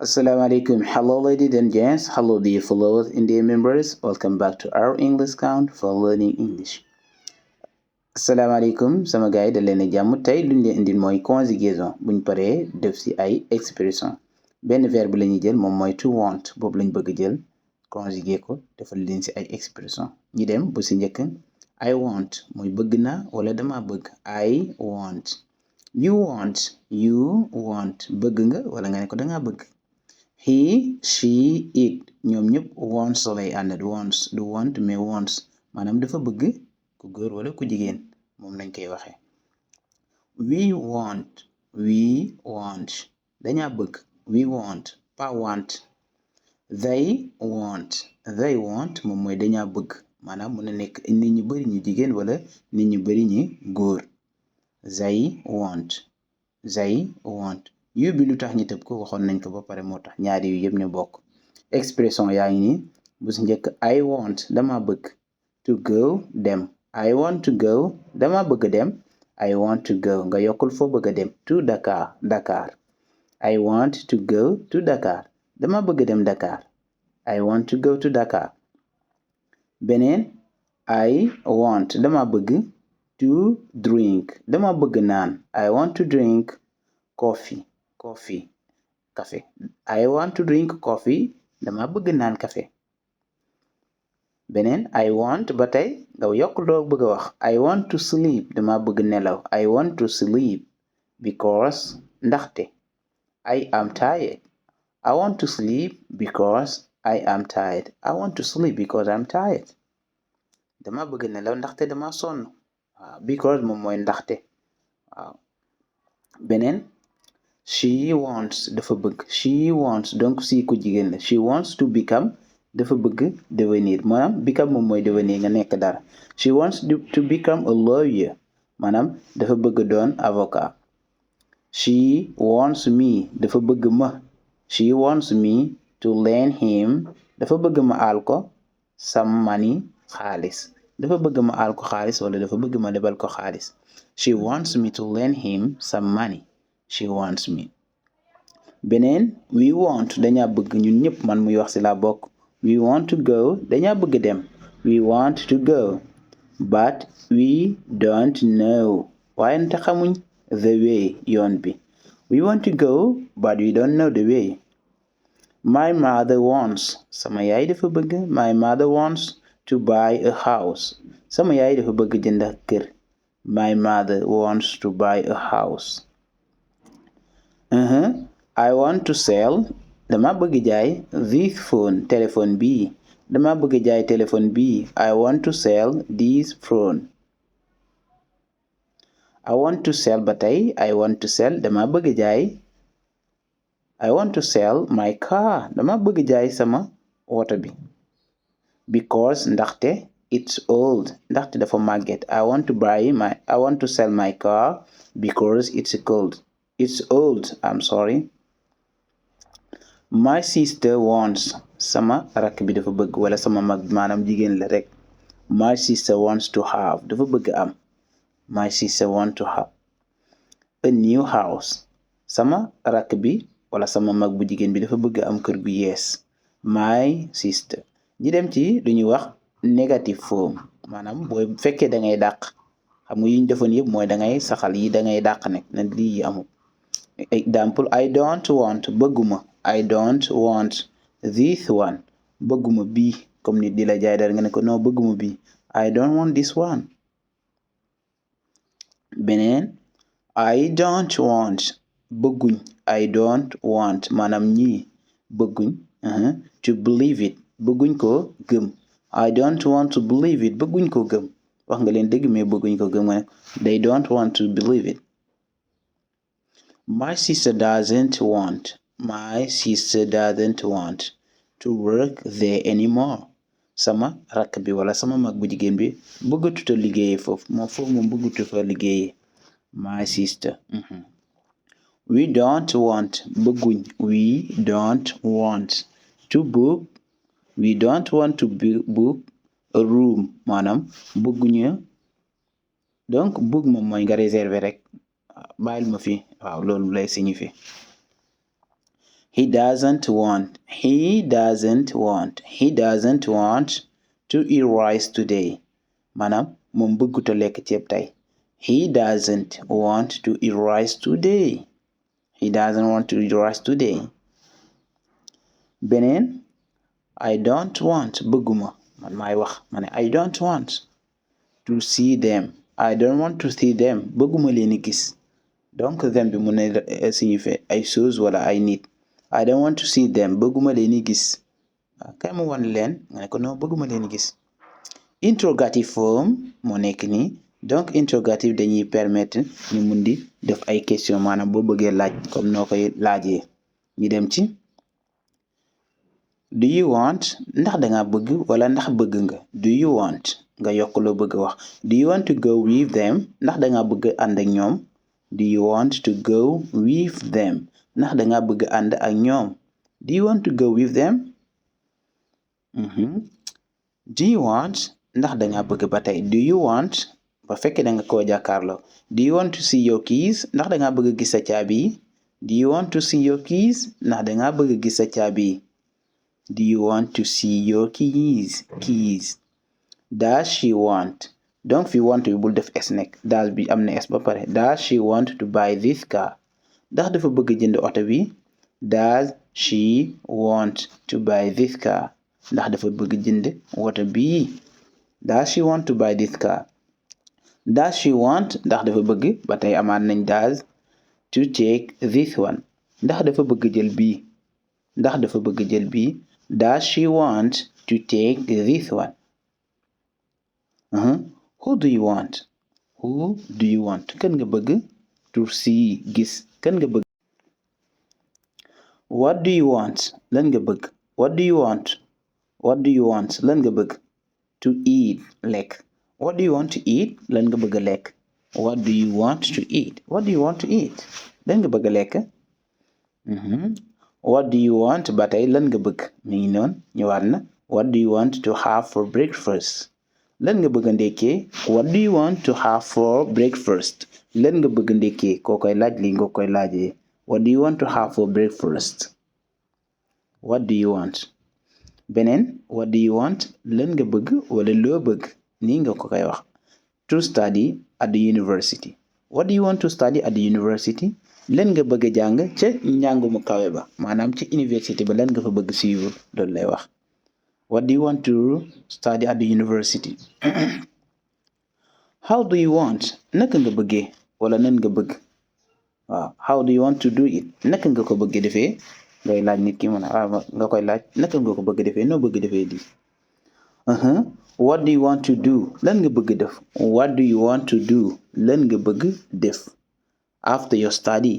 Assalamu alaikum. Hello, ladies and gents. Hello, dear followers and dear members. Welcome back to our English count for learning English. Assalamu alaikum sama gars yi da leen a jàmm tey luñ leen indil mooy conjugaison buñ paree def si ay expression benn verbe la ñuy jël moom mooy to want boobu lañ bëgg jël conjuguer ko defal leen si ay expression ñi dem bu si njëkk I want mooy bëgg naa wala dama bëgg I want. You want bëgg nga wala nga ne ko dangaa bëgg. He, she, it ñoom ñëpp wants lay àndat wants du want mais wants maanaam dafa bëgg ku góor wala ku jigéen moom lañ koy waxee. We want dañaa bëgg we want pas want. They want moom mooy dañaa bëgg maanaam mën na nekk nit ñu bari ñu jigéen wala nit ñu bari ñu góor. They want yu bi lu tax ñu tëb ko waxoon nañ ko ba pare moo tax ñaari yu yëpp ñu bokk. Expression yaa ngi nii bu si njëkk I want dama bëgg to go dem I want to go dama bëgg dem I want to go nga yokkul foo bëgg dem to Dakar I want to go to Dakar dama bëgg dem Dakar I want to go to Dakar. Beneen I want dama bëgg to drink dama bëgg naan I want to drink coffee café I want to drink coffee dama bëgg naan café. Beneen I want ba tey nga yokk loo bëgg a wax I want to sleep dama bëgg nelaw I want to sleep because ndaxte I am tired I want to sleep because I am tired I want to sleep because I'm tired dama bëgg nelaw ndaxte dama sonn waaw because moom mooy ndaxte waaw. Beneen she wants dafa bëgg she wants donc si ku jigéen la she wants to become dafa bëgg devenir maanaam become moom mooy devenir nga nekk dara she wants to become a lawyer maanaam dafa bëgg doon avocat. She wants me dafa bëgg ma she wants me to lend him dafa bëgg ma aal ko some money xaalis dafa bëgg ma aal ko xaalis wala dafa bëgg ma lebal ko xaalis. She wants me to lend him some money she wants me. Beneen we want dañaa bëgg ñun ñëpp man muy wax ci la bokk we want to go dañaa bëgg dem we want to go but we don't know waaye nte xamuñ the way yoon bi we want to go but we don't know the way. My mother wants sama yaay dafa bëgg my mother wants to buy a house sama yaay dafa bëgg jënd kër my mother wants to buy a house. I want to sell dama bëgg jaay this phone téléphone bii dama bëgg jaay téléphone bii I want to sell this phone. I want to sell ba tey I want to sell dama bëgg jaay I want to sell my car dama bëgg jaay sama woto bi because ndaxte it's old ndaxte dafa màgget I want to sell my car because it's old I'm sorry. My sister wants sama rakk bi dafa bëgg wala sama mag maanaam jigéen la rek my sister wants to have dafa bëgg am my sister wants to have a new house sama rakk bi wala sama mag bu jigéen bi dafa bëgg am kër gu yees my sister. ñi dem ci duñuy wax negative form maanaam booy fekkee da ngay dàq xam nga yiñ defoon yëpp mooy da ngay saxal yi da ngay dàq nekk na lii amul. Example I don't want bëgguma I don't want this one bëgguma bii comme nit di la jaay dara nga ne ko non bëgguma bii I don't want this one. Beneen I don't want bëgguñ I don't want maanaam ñii bëgguñ to believe it bëgguñ ko gëm I don't want to believe it bëgguñ ko gëm wax nga leen dëgg mais bëgguñ ko gëm nga ne they don't want to believe it. My sister doesn't want to work there anymore sama rakk bi wala sama mag bu jigéen bi bëggatuta liggéeye foofu moom bëggatu fa liggéeye my sister. We don't want bëgguñ we don't want to book a room maanaam bëgguñu donc book moom mooy nga réserver rek bàyyil ma fi waaw loolu lay signifier. He doesn't want to eat rice today. maanaam moom bëggut a lekk ceeb tey. He doesn't want to eat rice today. He doesn't want to eat rice today. beneen I don't want bëgguma man maay wax ma ne I don't want to see them. I don't want to see them bëgguma leen gis. donc them bi mun na signifier ay chose wala ay nit. I don't want to see them bëgguma leen gis. kay mu wan leen nga ne ko non bëgguma leen gis. interrogative form moo nekk nii donc interrogative dañuy permettre ñu mun di def ay question maanaam boo bëggee laaj comme noo koy laajee. ñu dem ci do you want ndax danga bëgg wala ndax bëgg nga. do you want nga yokk loo bëgg wax. do you want to go with them ndax danga bëgg ànd ak ñoom. do you want to go with them ndax danga bëgg ànd ak ñoom. do you want to go with them. do you want ndax danga bëgg ba tey do you want ba fekkee danga koo jàkkaarloo. do you want to see your keys ndax danga bëgg gis sa caabi. do you want to see your keys ndax danga bëgg gis sa caabi. do you want to see your keys. does she want donc fi want bi bul def s nekk does bi am na s ba pare. does she want to buy this car ndax dafa bëgg jënd oto bi. does she want to buy this car ndax dafa bëgg jënd oto bi. does she want to buy this car. does she want ndax dafa bëgg ba tey amaat nañ does to take this one ndax dafa bëgg jël bii. ndax dafa bëgg jël bii. does she want to take this one. who do you want kan nga bëgg to see gis kan nga bëgg. what do you want lan nga bëgg. what do you want lan nga bëgg. to eat lekk. what do you want to eat lan nga bëgg lekk. what do you want to eat lan nga bëgg lekk. what do you want ba tey lan nga bëgg mi ngi noonu ñëwaat na. what do you want to have for breakfast lan nga bëgg ndekkee. what do you want to have for breakfast lan nga bëgg ndekkee koo koy laaj li nga koy laajee. what do you want to have for breakfast. what do you want. beneen what do you want lan nga bëgg wala loo bëgg nii nga ko koy wax. to study at the university. what do you want to study at the university lan nga bëgg jàng ca njàngu mu kawe ba maanaam ci université ba lan nga fa bëgg suivre loolu lay wax. what do you want to study at the university. how do you want naka nga bëggee wala nan nga bëgg. waaw how do you want to do it naka nga ko bëgg defee ngay laaj nit ki mën a nga koy laaj naka nga ko bëgg defee noo bëgg defee di. what do you want to do lan nga bëgg def. what do you want to do lan nga bëgg def. after your study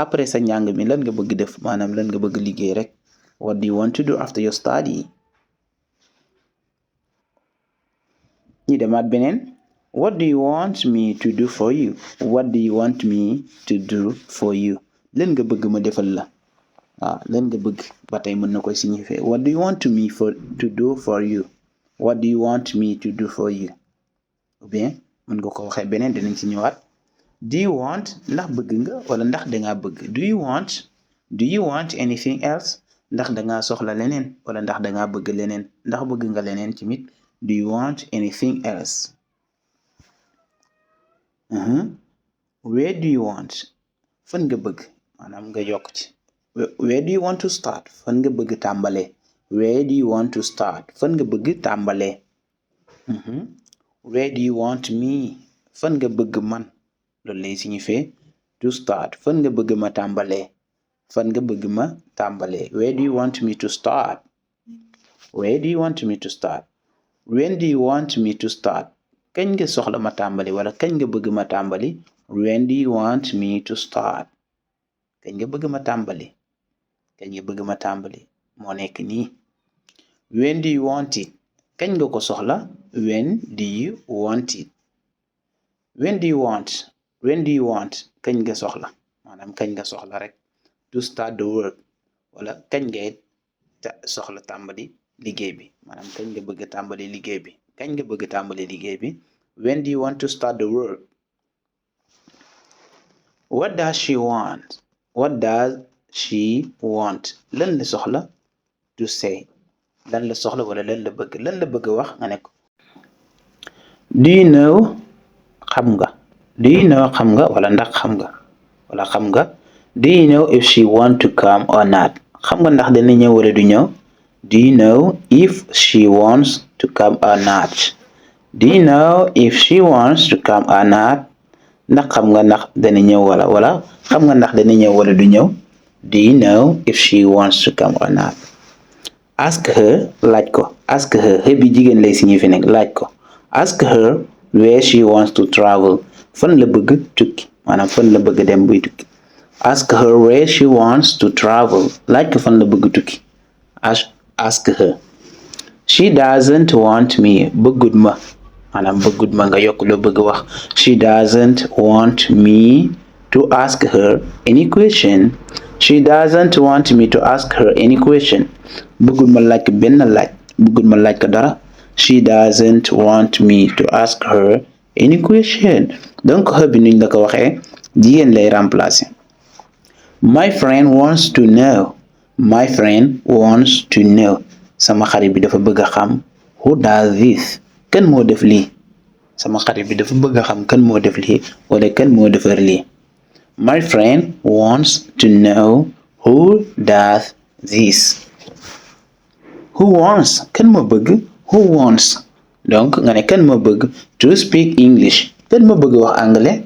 après sa njàng mi lan nga bëgg def maanaam lan nga bëgg liggéey rek. what do you want to do after your study. ñi demaat beneen what do you want me to do for you. what do you want me to do for you lan nga bëgg ma defal la. lan nga bëgg ba tey mën na koy signifier. what do you want to do for you. what do you want me to do for you. ou bien mën nga ko waxee beneen dinañ ci ñëwaat. do you want ndax bëgg nga wala ndax dangaa bëgg. do you want anything else ndax dangaa soxla leneen wala ndax dangaa bëgg leneen ndax bëgg nga leneen tamit. do you want anything else. where do you want fan nga bëgg maanaam nga yokk ci. where do you want to start fan nga bëgg tàmbalee. where do you want to start fan nga bëgg tàmbalee. where do you want me fan nga bëgg man loolu lay signifier to start fan nga bëgg ma tàmbalee. fan nga bëgg ma tàmbalee. where do you want me to start. where do you want me to start. when do you want me to start kañ nga soxla ma tàmbali wala kañ nga bëgg ma tàmbali. when do you want me to start kañ nga bëgg ma tàmbali. kañ nga bëgg ma tàmbali moo nekk nii. when do you want it kañ nga ko soxla. when do you want it. when do you want kañ nga soxla maanaam kañ nga soxla rek. to start the work wala kañ ngay soxla tàmbali liggéey bi maanaam kañ nga bëgg tàmbali liggéey bi. kañ nga bëgg tàmbali liggéey bi. when do you want to start the work. what does she want. what does she want lan la soxla to say lan la soxla wala lan la bëgg wax nga ne ko do you know xam nga do you know xam nga wala ndax xam nga wala xam nga do you know if she want to come or not xam nga ndax dana ñëw wala du ñëw do you know if she wants to come or not do you know if she wants to come or not ndax xam nga ndax dana ñëw wala xam nga ndax dana ñëw wala du ñëw do you know if she wants to come or not ask her laaj ko ask her bi jigéen lay signifier nag laaj ko ask her where she wants to travel fan la bëgg tukki maanaam fan la bëgg dem buy tukki ask her where she wants to travel laaj ko fan la bëgg tukki ask her she doesn't want me bëggut ma maanaam bëggut ma nga yokk loo bëgg wax she doesn't want me to ask her any question she doesn't want me to ask her any question bëggut ma laaj ko benn laaj bëggut ma laaj ko dara she doesn't want me to ask her any question donc her bi nuñ la ko waxee jigéen lay remplacer my friend wants to know my friend wants to know sama xarit bi dafa bëgg a xam who does this kan moo def lii sama xarit bi dafa bëgg a xam kan moo def lii wala kan moo defar lii my friend wants to know who does this who wants kan moo bëgg who wants donc nga ne kan moo bëgg to speak English kan moo bëgg wax anglais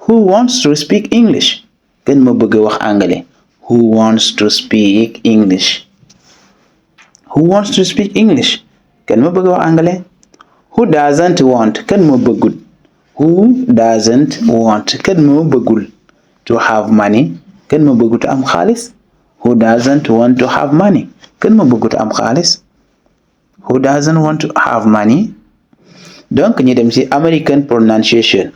who wants to speak English kan moo bëgg wax anglais who wants to speak English who wants to speak English kan moo bëgg wax anglais who doesn't want kan moo bëggul who doesn't want kan moo bëggul to have money kan moo bëggul am xaalis who doesn't want to have money kan moo bëggul am xaalis who doesn't want to have money donc ñu dem ci American pronunciation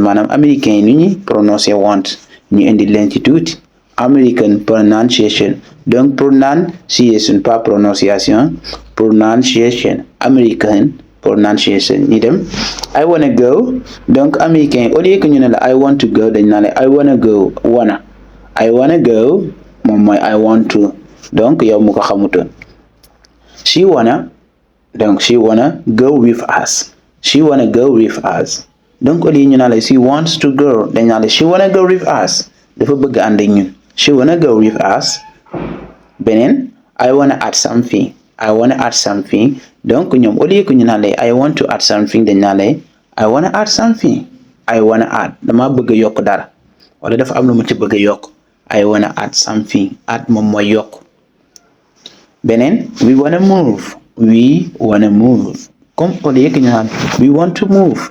maanaam américain yi nu ñuy prononcer want ñu indi leen ci tuuti American pronunciation donc pronunciation pas prononciation pronunciation American pronunciation ñu dem I wanna go donc américain au lieu que ñu ne la I want to go dañ naa la I wanna go I wanna go moom mooy I want to donc yow mu ko xamutoon she wanna go with us donc au lieu ñu naa la she wants to go dañ naa la she wanna go with us dafa bëgg ànd ak ñun she wanna go with us beneen I wanna add something donc ñoom au lieu que ñu naan lay I want to add something dañ naan lay I wanna add something dama bëgg a yokk dara wala dafa am lu ma ci bëgg a yokk I wanna add something add moom mooy yokk beneen we wanna move comme au lieu que ñu naan we want to move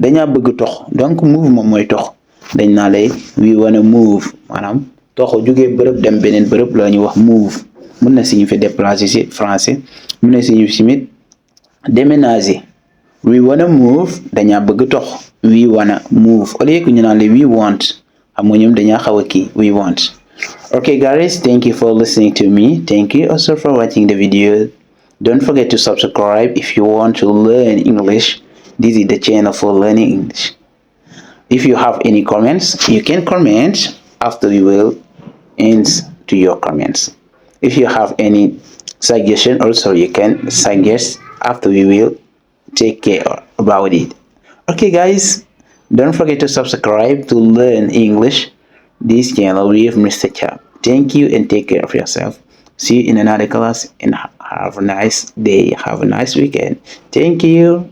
dañaa bëgg tox donc move moom mooy tox dañ naa lay we wanna move maanaam toxo jógee bërëb dem beneen bërëb la ñuy wax move mën na signifier déplacer ci français mën na signifier tamit déménager we wanna move dañaa bëgg tox we wanna move au lieu que ñu naan la we want xam nga ñoom dañaa xaw a kii we want okay guys, thank you for listening to me. Thank you also for watching the video. Don't forget to subscribe if you want to learn English. This is the channel for learning English. If you have any comments, you can comment after we will answer your comments. If you have any suggestion, also you can suggest after we will take care about it. Okay guys, don't forget to subscribe to learn English. This channel with Mr. Chap. Thank you and take care of yourself. See you in another class and have a nice day. Have a nice weekend. Thank you.